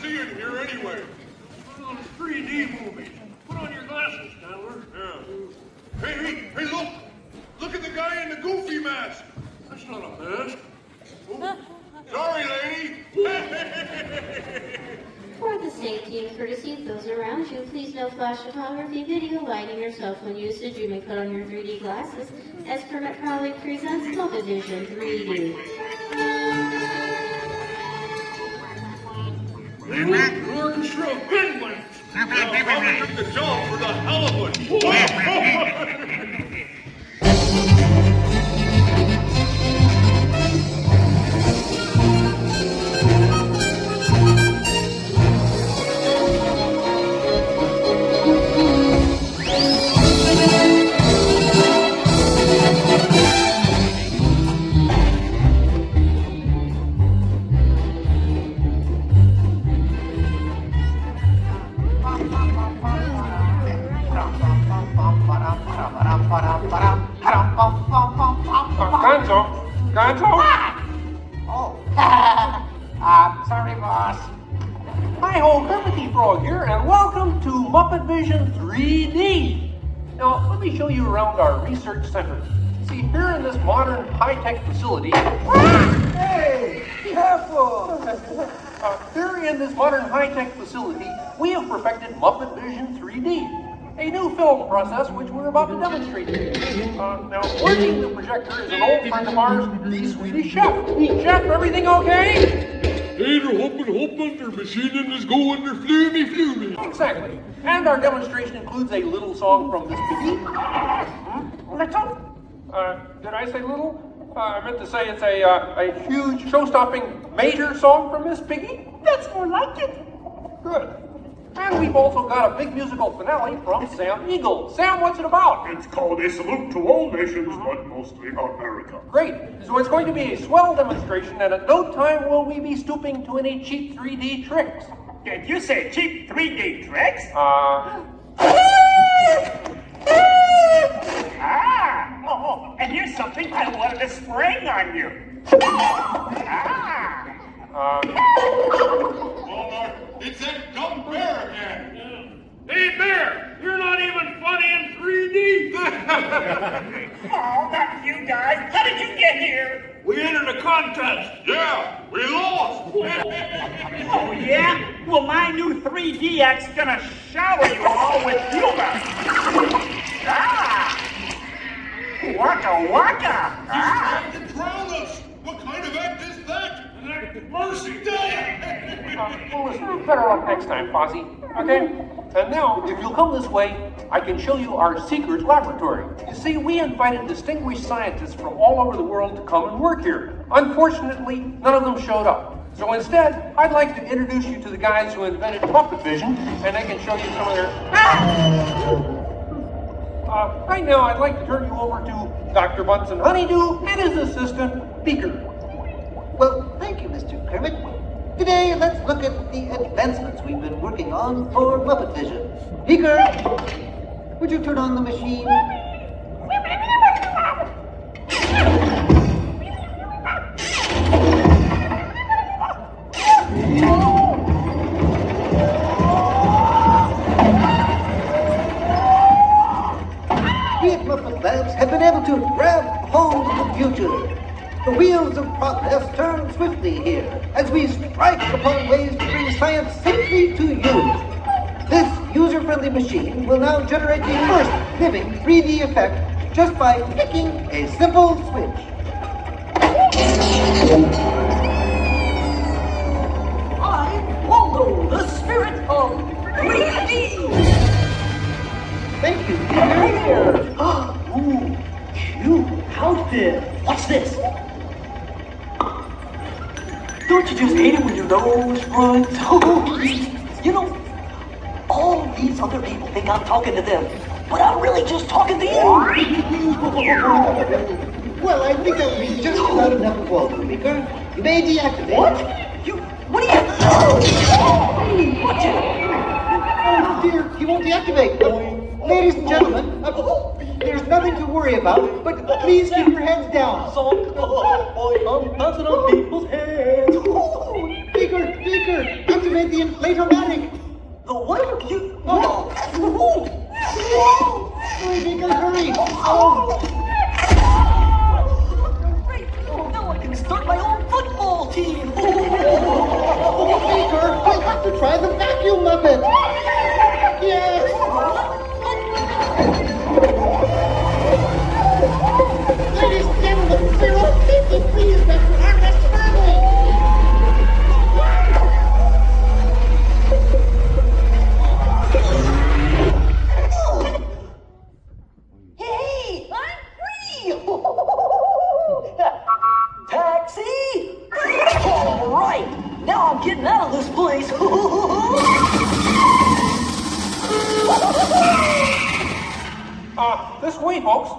see in here anyway? One of those 3D movies. Put on your glasses, Chandler. Yeah. Hey, look! Look at the guy in the goofy mask! That's not a mask. Sorry, lady! For the safety and courtesy of those around you, please no flash photography, video, lighting, or cell phone usage. You may put on your 3D glasses as Kermit Crowley presents Muppet Vision 3D. Orchestra of penguins. Now, took the job for the halibut! Gonzo? Oh, sorry, boss. Hi-ho, Kermit Frog here, and welcome to Muppet Vision 3D. Now, let me show you around our research center. See, here in this modern high-tech facility... Hey, careful! Here in this modern high-tech facility, we have perfected Muppet Vision 3D. A new film process which we're about to demonstrate to you. Now, working the projector is an old friend of ours, the Swedish chef. Chef, everything okay? They're hopping, their machine is going, they're flumy. Exactly. And our demonstration includes a little song from Miss Piggy. Little? Did I say little? I meant to say it's a huge, show-stopping major song from Miss Piggy. That's more like it. Good. And we've also got a big musical finale from Sam Eagle. Sam, what's it about? It's called A Salute to All Nations, but mostly America. Great. So it's going to be a swell demonstration, and at no time will we be stooping to any cheap 3D tricks. Did you say cheap 3D tricks? And here's something I wanted to spring on you. It's that dumb bear again! Hey, Bear, you're not even funny in 3D. Oh, not you guys. How did you get here? We entered a contest. Yeah, we lost! Oh, yeah? Well, my new 3DX gonna shower you all with humor. Waka waka! He's trying to drown us! What kind of act is that? Mercy, Well, listen, better luck next time, Fozzie. Okay? And now, if you'll come this way, I can show you our secret laboratory. You see, we invited distinguished scientists from all over the world to come and work here. Unfortunately, none of them showed up. So instead, I'd like to introduce you to the guys who invented Muppet Vision, and they can show you some of their... right now, I'd like to turn you over to Dr. Bunsen Honeydew and his assistant, Beaker. Well, thank you, Mr. Kermit. Today, let's look at the advancements we've been working on for Muppet Vision. Beaker, would you turn on the machine? We at Muppet Labs have been able to grab hold of the future. The wheels of progress turn swiftly here as we strike upon ways to bring science safely to you. This user-friendly machine will now generate the first living 3D effect just by flicking a simple switch. I follow the spirit of 3D! Thank you, Peter. Ooh, cute outfit. What's this? Don't you just hate it when your nose runs? You know, all these other people think I'm talking to them, but I'm really just talking to you. Well, I think that would be just about enough of Walt, Beaker. You may deactivate. What are you... Watch it. Oh dear, he won't deactivate. Ladies and gentlemen, there's nothing to worry about, but please keep your heads down. I'm bouncing on people's heads. Beaker, activate the inflatomatic. The what? You... Oh. Hurry, Beaker, hurry. Great. Now I can start my own football team. Beaker, we'll have to try the vacuum Muppet. Yes. Ladies and gentlemen, we're all Piggy, please, Dr. Armrest family. Hey, I'm free! Taxi! All right, now I'm getting out of this place. This way, folks.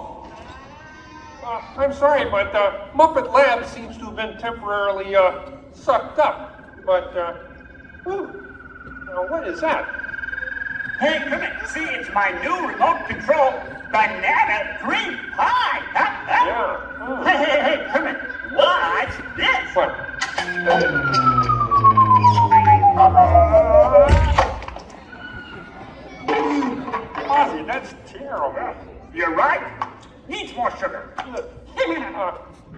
I'm sorry, but Muppet Lab seems to have been temporarily sucked up. But, what is that? Hey, Kermit, see, it's my new remote control banana cream pie. Yeah. Hey, Kermit, what's this? What? Ozzy, that's terrible. You're right. Needs more sugar.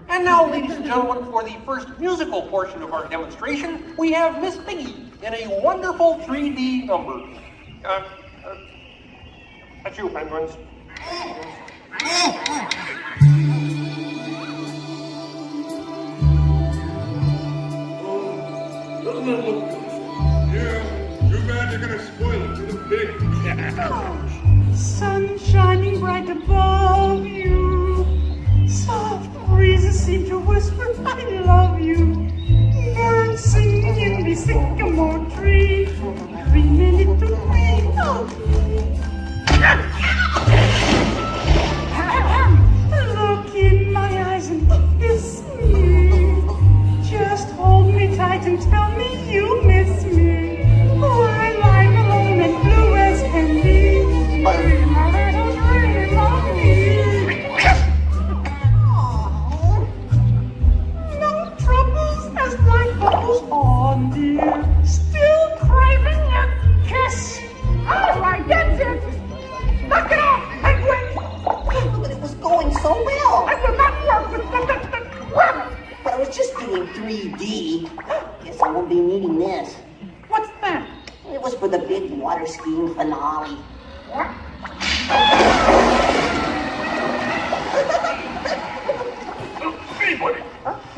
And now, ladies and gentlemen, for the first musical portion of our demonstration, we have Miss Piggy in a wonderful 3D number. That's you, penguins. Doesn't it look good? Yeah, too bad you're gonna spoil it for the pig. Sun shining bright above you. Soft breezes seem to whisper, I love you. Birds singing in the sycamore tree. Dreaming little dream of me. Look in my eyes and kiss me. Just hold me tight and tell me you miss me. While I'm alone and blue as can be. Dream a little dream of me. No troubles as life goes on, dear. Still craving a kiss. All right, that's it. Knock it off, penguin. But it was going so well. I will not work with the rabbit. But I was just doing 3D. Guess I won't be needing this. What's that? It was for the big water skiing finale. What? Hey, buddy.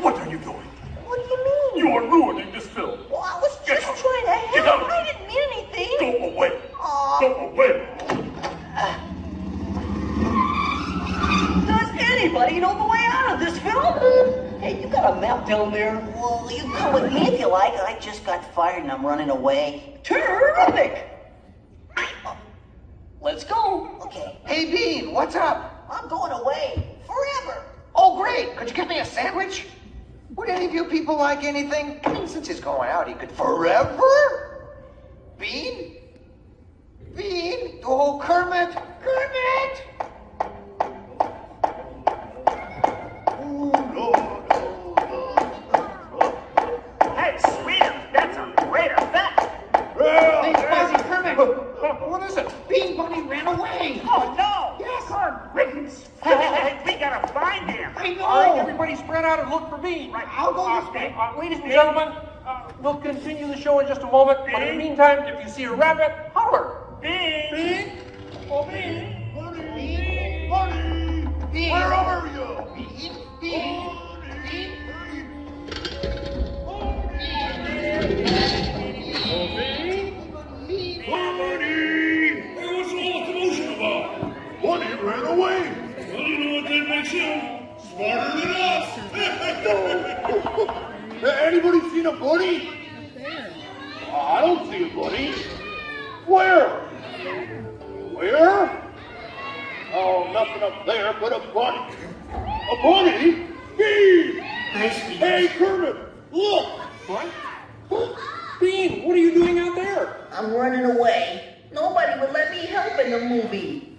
What are you doing? What do you mean? You are ruining this film. Well, I was Get just out. trying to Get help. out. I didn't mean anything. Go away. Aw. Go away. Does anybody know the way out of this film? Hey, you got a map down there? Well, you come with me if you like. I just got fired and I'm running away. Terrific! Let's go. Okay. Hey, Bean, what's up? I'm going away. Forever. Oh, great. Could you get me a sandwich? Would any of you people like anything? I mean, since he's going out, he could forever? Bean? Bean? Oh, Kermit! Kermit! Hey, sweetie, that's a great effect. Hey, Fuzzy, Kermit! What is it? Bean Bunny ran away! Oh, no. Yes. Good riddance. Hey, we gotta find him. I know! All right, everybody spread out and look for Bean. Right. I'll go this way. Ladies and gentlemen, we'll continue the show in just a moment. But in the meantime, if you see a rabbit, holler. Bean. Oh, Bean. Bean! Bunny! Bean! Where are you? Bean! Bean! Bean! Hey, what's all the commotion about? Bunny ran away. Well, you know what that makes him? Smarter than us. Anybody seen a bunny? I don't see a bunny. Where? Where? Oh, nothing up there but a bunny. A bunny? Bean! Hey, Kermit, look! What? Bean, what are you doing out there? I'm running away. Nobody would let me help in the movie.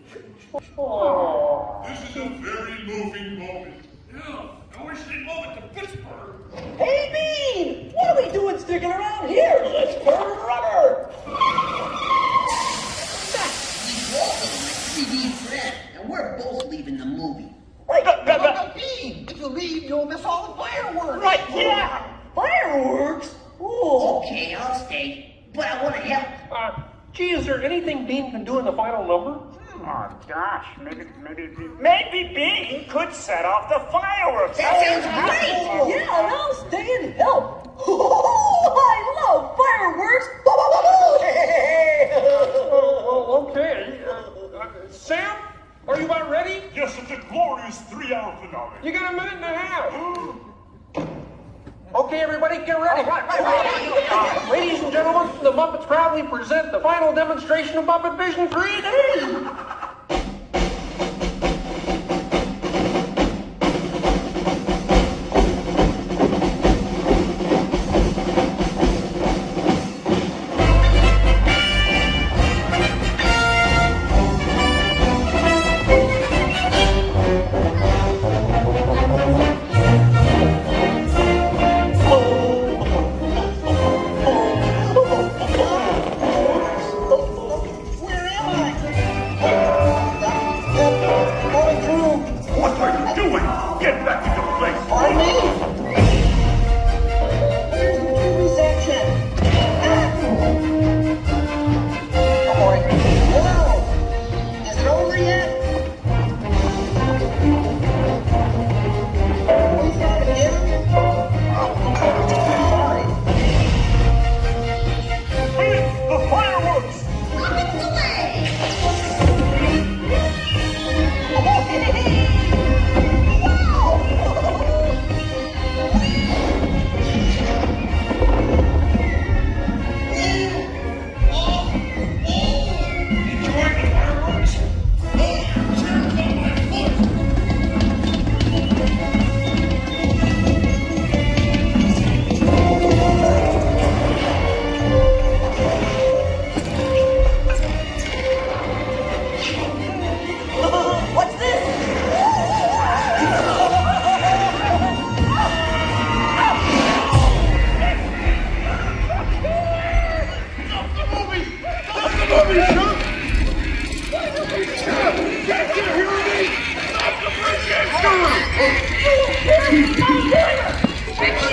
Oh. This is a very moving moment. Yeah, I wish they'd move it to Pittsburgh. Hey, Bean! What are we doing sticking around leave, you'll miss all the fireworks. Right, yeah. Fireworks? Oh. Okay, I'll stay, but I want to help. Gee, is there anything Bean can do in the final number? Oh gosh, maybe Bean could set off the fireworks. That sounds great. Yeah, and I'll stay and help. I love fireworks. Well, okay. Sam, are you about ready? Yes, it's a glorious 3-hour finale. You got a minute and a half. Okay, everybody, get ready. Ladies and gentlemen, the Muppets proudly present the final demonstration of Muppet Vision 3D.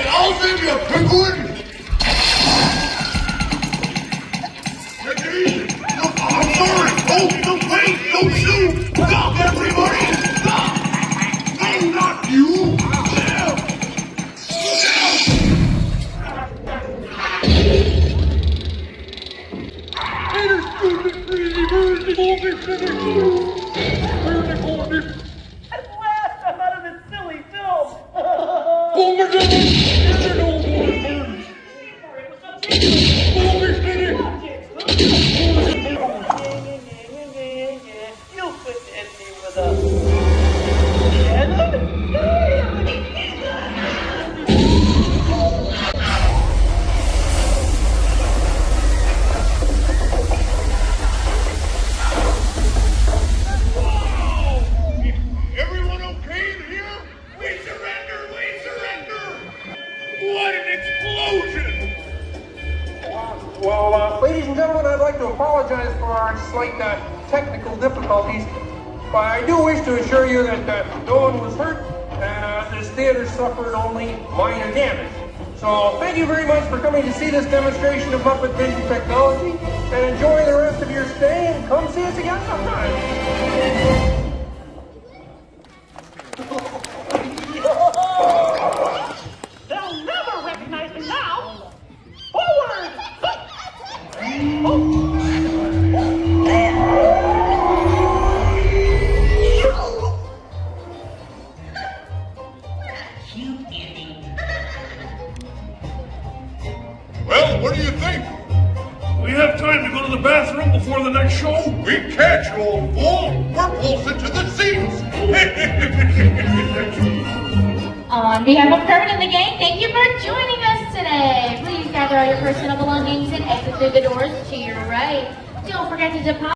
I'll save you, Piggy! No, I'm sorry! No, wait! Don't shoot! Stop, everybody! Stop! No, not you! Sam! At last, I'm out of this silly film. You could hit me with a Everyone okay in here? We surrender! We surrender! What an explosion! Well, ladies and gentlemen, I'd like to apologize for our slight technical difficulties, but I do wish to assure you that no one was hurt, and this theater suffered only minor damage. So thank you very much for coming to see this demonstration of Muppet Vision technology, and enjoy the rest of your stay, and come see us again sometime. They'll never recognize me now. Forward! Well, what do you think? We have time to go to the bathroom before the next show? We can't, you old fool! We're bolted to the seats! On behalf of Kermit and the gang, thank you for joining us today. Please gather all your personal belongings and exit through the doors to your right. Don't forget to deposit